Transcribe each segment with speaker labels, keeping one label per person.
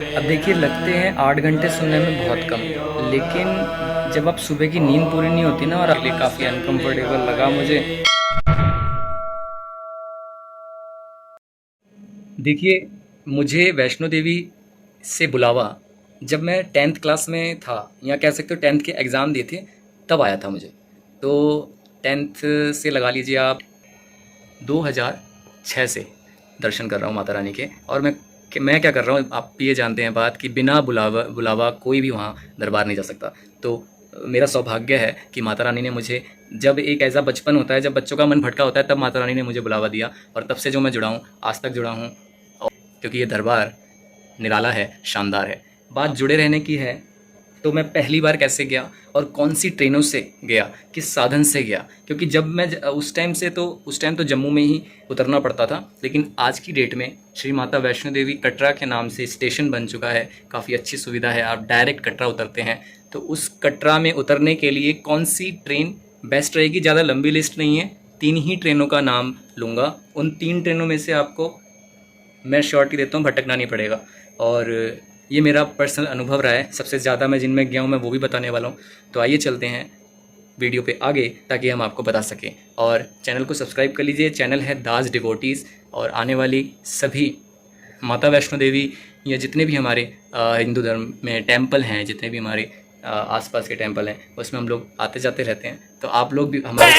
Speaker 1: अब देखिए, लगते हैं 8 घंटे सुनने में बहुत कम, लेकिन जब आप सुबह की नींद पूरी नहीं होती ना, और अगले काफ़ी अनकंफर्टेबल लगा मुझे। देखिए, मुझे वैष्णो देवी से बुलावा जब मैं 10th क्लास में था, या कह सकते हो 10th के एग्ज़ाम दिए थे, तब आया था मुझे। तो 10th से लगा लीजिए आप 2006 से दर्शन कर रहा हूँ माता रानी के। और मैं क्या कर रहा हूँ, आप ये जानते हैं बात कि बिना बुलावा बुलावा कोई भी वहाँ दरबार नहीं जा सकता। तो मेरा सौभाग्य है कि माता रानी ने मुझे, जब एक ऐसा बचपन होता है, जब बच्चों का मन भटका होता है, तब माता रानी ने मुझे बुलावा दिया, और तब से जो मैं जुड़ा हूँ, आज तक जुड़ा हूँ। क्योंकि ये दरबार निराला है, शानदार है। बात जुड़े रहने की है, तो मैं पहली बार कैसे गया और कौन सी ट्रेनों से गया, किस साधन से गया। क्योंकि जब मैं उस टाइम तो जम्मू में ही उतरना पड़ता था, लेकिन आज की डेट में श्री माता वैष्णो देवी कटरा के नाम से स्टेशन बन चुका है। काफ़ी अच्छी सुविधा है, आप डायरेक्ट कटरा उतरते हैं। तो उस कटरा में उतरने के लिए कौन सी ट्रेन बेस्ट रहेगी, ज़्यादा लंबी लिस्ट नहीं है, 3 ही ट्रेनों का नाम लूँगा। उन 3 ट्रेनों में से आपको मैं श्योरिटी देता हूँ भटकना नहीं पड़ेगा। और ये मेरा पर्सनल अनुभव रहा है, सबसे ज़्यादा मैं जिनमें गया हूँ मैं वो भी बताने वाला हूँ। तो आइए चलते हैं वीडियो पे आगे, ताकि हम आपको बता सकें। और चैनल को सब्सक्राइब कर लीजिए। चैनल है दास डिवोटीज़, और आने वाली सभी माता वैष्णो देवी या जितने भी हमारे हिंदू धर्म में टेम्पल हैं, जितने भी हमारे आसपास के टेम्पल हैं, उसमें हम लोग आते जाते रहते हैं। तो आप लोग भी हमारे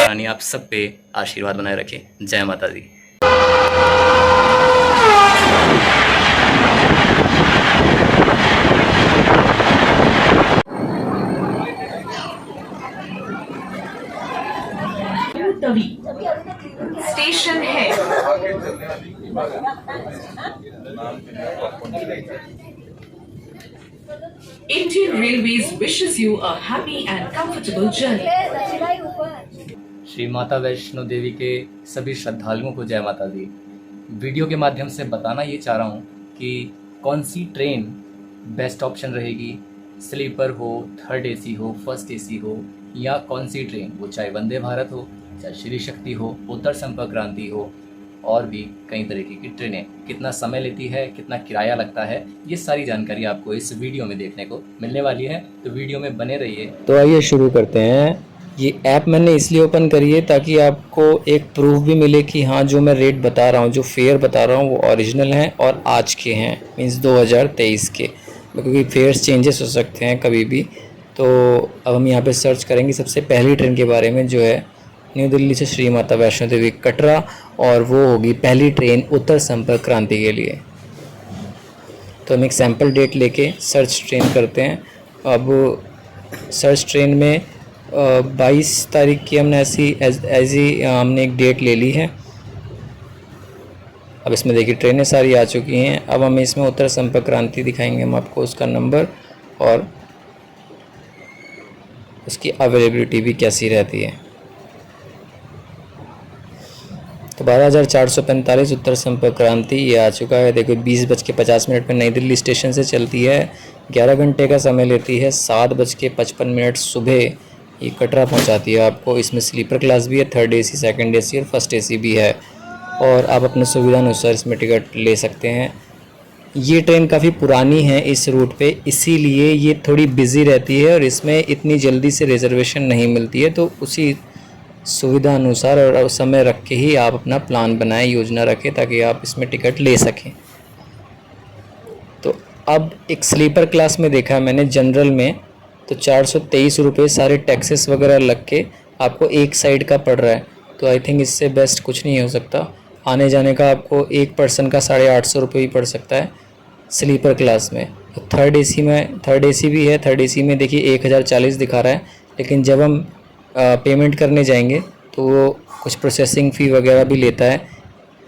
Speaker 1: रानी आप सब पे आशीर्वाद बनाए रखे। जय माता दी।
Speaker 2: तभी स्टेशन है। Indian Railways wishes you a happy and comfortable journey.
Speaker 1: Shri Mata Vaishno Devi के सभी श्रद्धालुओं को जय माता दी। वीडियो के माध्यम से बताना ये चाह रहा हूँ कि कौन सी ट्रेन बेस्ट ऑप्शन रहेगी, स्लीपर हो, थर्ड एसी हो, फर्स्ट एसी हो, या कौन सी ट्रेन, वो चाहे वंदे भारत हो, चाहे श्री शक्ति हो, उत्तर संपर्क क्रांति हो, और भी कई तरीके की ट्रेनें, कितना समय लेती है, कितना किराया लगता है, ये सारी जानकारी आपको इस वीडियो में देखने को मिलने वाली है। तो वीडियो में बने रहिए। तो आइए शुरू करते हैं। ये ऐप मैंने इसलिए ओपन करी है ताकि आपको एक प्रूफ भी मिले कि हाँ, जो मैं रेट बता रहा हूँ, जो फेयर बता रहा हूँ, वो ओरिजिनल हैं और आज के हैं, मीन्स 2023 के, क्योंकि फेयर्स चेंजेस हो सकते हैं कभी भी। तो अब हम यहाँ पे सर्च करेंगे सबसे पहली ट्रेन के बारे में, जो है न्यू दिल्ली से श्री माता वैष्णो देवी कटरा, और वो होगी पहली ट्रेन उत्तर संपर्क क्रांति के लिए। तो हम एक सैम्पल डेट लेके सर्च ट्रेन करते हैं। अब सर्च ट्रेन में 22 तारीख की हमने ऐसी हमने एक डेट ले ली है। अब इसमें देखिए ट्रेनें सारी आ चुकी हैं। अब हमें इसमें उत्तर संपर्क क्रांति दिखाएंगे हम आपको, उसका नंबर और उसकी अवेलेबिलिटी भी कैसी रहती है। तो 12,445 उत्तर संपर्क क्रांति ये आ चुका है। देखो 20:50 पे नई दिल्ली स्टेशन से चलती है, 11 घंटे का समय लेती है, 7:55 सुबह ये कटरा पहुंचाती है आपको। इसमें स्लीपर क्लास भी है, थर्ड एसी, सेकंड एसी और फर्स्ट एसी भी है, और आप अपने सुविधा अनुसार इसमें टिकट ले सकते हैं। ये ट्रेन काफ़ी पुरानी है इस रूट पे, इसीलिए ये थोड़ी बिज़ी रहती है और इसमें इतनी जल्दी से रिजर्वेशन नहीं मिलती है। तो उसी सुविधा अनुसार और समय रख के ही आप अपना प्लान बनाएं, योजना रखें, ताकि आप इसमें टिकट ले सकें। तो अब एक स्लीपर क्लास में देखा मैंने, जनरल में, तो 423 रुपये सारे टैक्सेस वगैरह लग के आपको एक साइड का पड़ रहा है। तो आई थिंक इससे बेस्ट कुछ नहीं हो सकता। आने जाने का आपको एक पर्सन का 850 रुपये ही पड़ सकता है स्लीपर क्लास में। तो थर्ड एसी भी है। थर्ड एसी में देखिए 1040 दिखा रहा है, लेकिन जब हम पेमेंट करने जाएंगे तो वो कुछ प्रोसेसिंग फ़ी वगैरह भी लेता है।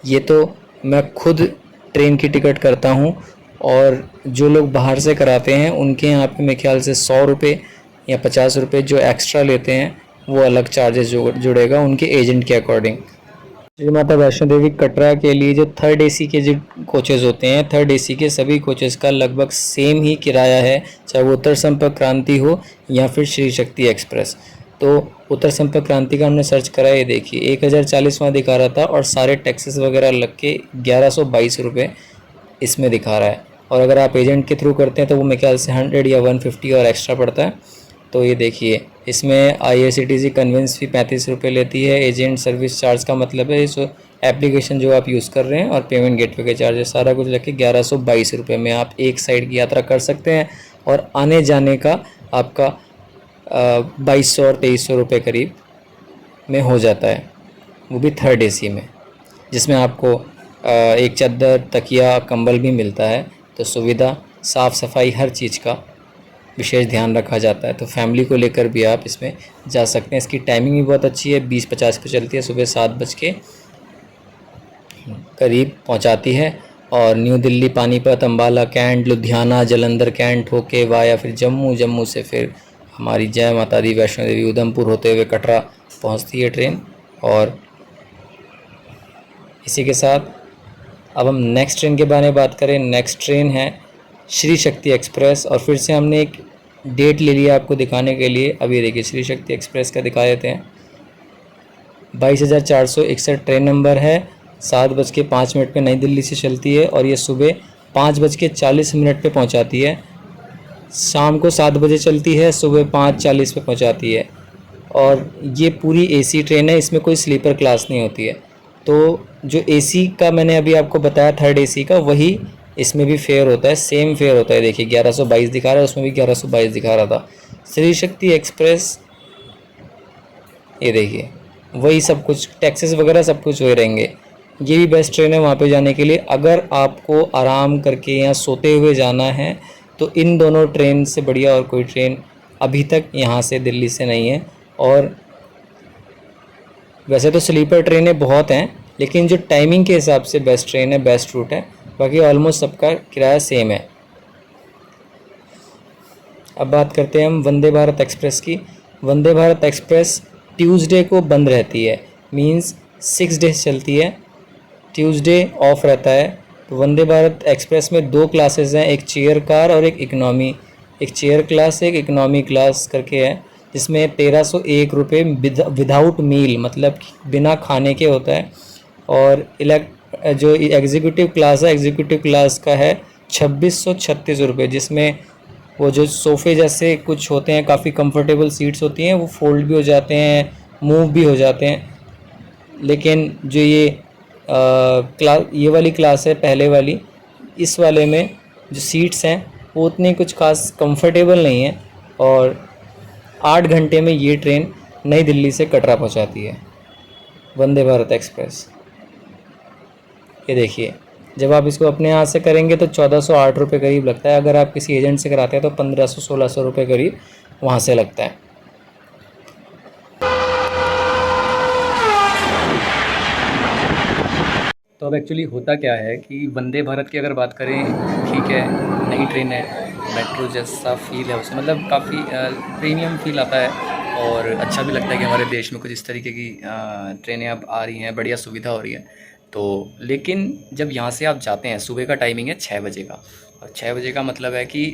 Speaker 1: ये तो मैं खुद ट्रेन की टिकट करता हूँ, और जो लोग बाहर से कराते हैं उनके यहाँ पे मेरे ख्याल से 100 रुपये या 50 रुपये जो एक्स्ट्रा लेते हैं, वो अलग चार्जेस जुड़ेगा उनके एजेंट के अकॉर्डिंग। श्री माता वैष्णो देवी कटरा के लिए जो थर्ड एसी के जो कोचेज़ होते हैं, थर्ड एसी के सभी कोचेज़ का लगभग सेम ही किराया है, चाहे वो उत्तर संपर्क क्रांति हो या फिर श्री शक्ति एक्सप्रेस। तो उत्तर संपर्क क्रांति का हमने सर्च करा, ये देखिए 1040 वहाँ दिखा रहा था और सारे टैक्सेस वगैरह लग के 1122 रुपये इसमें दिखा रहा है। और अगर आप एजेंट के थ्रू करते हैं तो वो मेरे ख्याल से 100 या 150 और एक्स्ट्रा पड़ता है। तो ये देखिए इसमें IRCTC कन्वेंस फी 35 रुपये लेती है। एजेंट सर्विस चार्ज का मतलब है इस एप्लीकेशन जो आप यूज़ कर रहे हैं और पेमेंट गेटवे के चार्जेस सारा कुछ लग के 1122 रुपये में आप एक साइड की यात्रा कर सकते हैं। और आने जाने का आपका 2200 और 2300 रुपये करीब में हो जाता है, वो भी थर्ड AC में, जिसमें आपको एक चादर, तकिया, कंबल भी मिलता है। तो सुविधा, साफ़ सफाई, हर चीज़ का विशेष ध्यान रखा जाता है। तो फैमिली को लेकर भी आप इसमें जा सकते हैं। इसकी टाइमिंग भी बहुत अच्छी है, 20:50 पे चलती है, सुबह 7 बज के करीब पहुंचाती है। और New Delhi, Panipat, Ambala cantt, Ludhiana, Jalandhar cantt होके वाया फिर जम्मू, जम्मू से फिर हमारी जय माता दी वैष्णो देवी उधमपुर होते हुए कटरा पहुंचती है ट्रेन। और इसी के साथ अब हम नेक्स्ट ट्रेन के बारे में बात करें। नेक्स्ट ट्रेन है श्री शक्ति एक्सप्रेस। और फिर से हमने एक डेट ले लिया आपको दिखाने के लिए। अब ये देखिए श्री शक्ति एक्सप्रेस का दिखा देते हैं। 22,461 ट्रेन नंबर है। 7:05 पे नई दिल्ली से चलती है और ये सुबह 5:40 पे पहुंचाती है। शाम को 7 बजे चलती है, सुबह 5:40 पे पहुंचाती है। और ये पूरी AC ट्रेन है, इसमें कोई स्लीपर क्लास नहीं होती है। तो जो AC का मैंने अभी आपको बताया, थर्ड AC का, वही इसमें भी फेयर होता है, सेम फेयर होता है। देखिए 1122 दिखा रहा है, उसमें भी 1122 दिखा रहा था। श्री शक्ति एक्सप्रेस, ये देखिए वही सब कुछ, टैक्सेस वगैरह सब कुछ वही रहेंगे। ये भी बेस्ट ट्रेन है वहाँ पे जाने के लिए। अगर आपको आराम करके या सोते हुए जाना है तो इन दोनों ट्रेन से बढ़िया और कोई ट्रेन अभी तक यहाँ से दिल्ली से नहीं है। और वैसे तो स्लीपर ट्रेनें बहुत हैं, लेकिन जो टाइमिंग के हिसाब से बेस्ट ट्रेन है, बेस्ट रूट है। बाकी ऑलमोस्ट सबका किराया सेम है। अब बात करते हैं हम वंदे भारत एक्सप्रेस की। वंदे भारत एक्सप्रेस ट्यूसडे को बंद रहती है, मींस 6 डेज चलती है, ट्यूसडे ऑफ रहता है। तो वंदे भारत एक्सप्रेस में 2 क्लासेस हैं, एक चेयर कार और एक इकनॉमी। एक चेयर क्लास, एक इकनॉमी क्लास करके है, जिसमें 1301 रुपये विदाउट मील, मतलब बिना खाने के होता है। और जो एग्जीक्यूटिव क्लास है, एग्जीक्यूटिव क्लास का है 2636 रुपये, जिसमें वो जो सोफ़े जैसे कुछ होते हैं, काफ़ी कंफर्टेबल सीट्स होती हैं, वो फोल्ड भी हो जाते हैं, मूव भी हो जाते हैं। लेकिन जो ये वाली क्लास है, पहले वाली, इस वाले में जो सीट्स हैं वो उतनी कुछ खास कंफर्टेबल नहीं है। और 8 घंटे में ये ट्रेन नई दिल्ली से कटरा पहुंचाती है, वंदे भारत एक्सप्रेस। ये देखिए जब आप इसको अपने हाथ से करेंगे तो 1408 रुपये करीब लगता है। अगर आप किसी एजेंट से कराते हैं तो 1500-1600 रुपये करीब वहाँ से लगता है। तो अब एक्चुअली होता क्या है कि वंदे भारत की अगर बात करें, ठीक है, नई ट्रेन है, मेट्रो जैसा फील है उसमें, मतलब काफ़ी प्रीमियम फील आता है। और अच्छा भी लगता है कि हमारे देश में कुछ इस तरीके की ट्रेनें अब आ रही हैं, बढ़िया सुविधा हो रही है। तो लेकिन जब यहाँ से आप जाते हैं, सुबह का टाइमिंग है 6 बजे का, और 6 बजे का मतलब है कि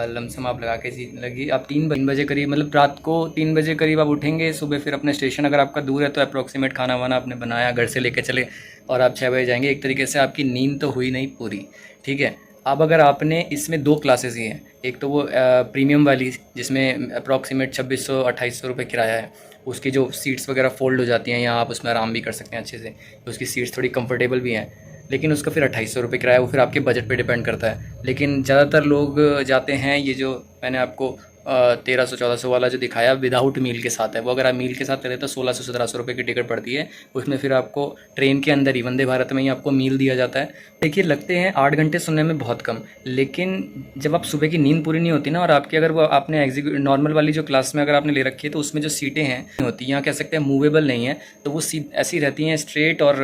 Speaker 1: लमसम आप लगा के लगी आप 3 बजे करीब, मतलब रात को 3 बजे करीब आप उठेंगे। सुबह फिर अपने स्टेशन, अगर आपका दूर है तो अप्रॉक्सीमेट खाना वाना आपने बनाया, घर से लेके चले, और आप 6 बजे जाएंगे। एक तरीके से आपकी नींद तो हुई नहीं पूरी, ठीक है। अब अगर आपने इसमें 2 क्लासेस ही हैं, एक तो वो प्रीमियम वाली जिसमें अप्रॉक्सीमेट 2600-2800 रुपये किराया है, उसकी जो सीट्स वगैरह फोल्ड हो जाती हैं, या आप उसमें आराम भी कर सकते हैं अच्छे से, उसकी सीट्स थोड़ी कंफर्टेबल भी हैं, लेकिन उसका फिर 2800 रुपये किराया, वो फिर आपके बजट पे डिपेंड करता है। लेकिन ज़्यादातर लोग जाते हैं, ये जो मैंने आपको 1300-1400 वाला जो दिखाया विदाउट मील के साथ है, वो अगर आप मील के साथ चले तो 1600-1700 रुपये की टिकट पड़ती है। उसमें फिर आपको ट्रेन के अंदर ही, वंदे भारत में ही आपको मील दिया जाता है। देखिए लगते हैं 8 घंटे सुनने में बहुत कम, लेकिन जब आप सुबह की नींद पूरी नहीं होती ना, और आपकी अगर वो आपने नॉर्मल वाली जो क्लास में अगर आपने ले रखी है, तो उसमें जो सीटें हैं होती, यहाँ कह सकते हैं मूवेबल नहीं है, तो वो सीट ऐसी रहती हैं स्ट्रेट। और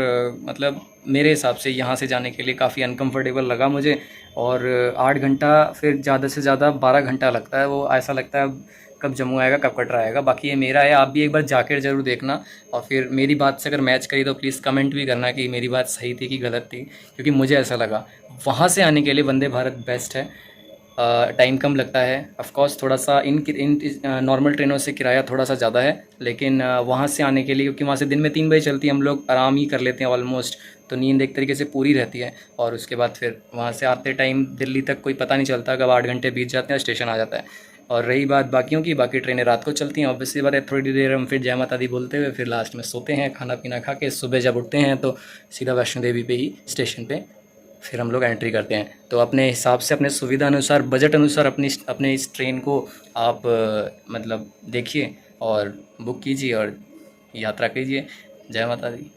Speaker 1: मतलब मेरे हिसाब से यहाँ से जाने के लिए काफ़ी अनकम्फर्टेबल लगा मुझे। और 8 घंटा, फिर ज़्यादा से ज़्यादा 12 घंटा लगता है, वो ऐसा लगता है कब जम्मू आएगा, कब कटरा आएगा। बाकी ये मेरा है, आप भी एक बार जाकर ज़रूर देखना, और फिर मेरी बात से अगर मैच करी तो प्लीज़ कमेंट भी करना कि मेरी बात सही थी कि गलत थी, क्योंकि मुझे ऐसा लगा। वहाँ से आने के लिए वंदे भारत बेस्ट है। टाइम कम लगता है। ऑफ कोर्स थोड़ा सा इन नॉर्मल ट्रेनों से किराया थोड़ा सा ज़्यादा है, लेकिन वहाँ से आने के लिए, क्योंकि वहाँ से दिन में 3 बजे चलती है, हम लोग आराम ही कर लेते हैं ऑलमोस्ट, तो नींद एक तरीके से पूरी रहती है। और उसके बाद फिर वहाँ से आते टाइम दिल्ली तक कोई पता नहीं चलता, कब 8 घंटे बीत जाते हैं, स्टेशन आ जाता है। और रही बात बाकियों की, बाकी ट्रेनें रात को चलती हैं, ऑब्वियसली बात है, थोड़ी देर हम फिर जय माता दी बोलते हुए फिर लास्ट में सोते हैं, खाना पीना खा के सुबह जब उठते हैं तो सीधा वैष्णो देवी पे ही स्टेशन पे फिर हम लोग एंट्री करते हैं। तो अपने हिसाब से, अपने सुविधा अनुसार, बजट अनुसार अपने इस ट्रेन को आप मतलब देखिए और बुक कीजिए और यात्रा कीजिए। जय माता दी।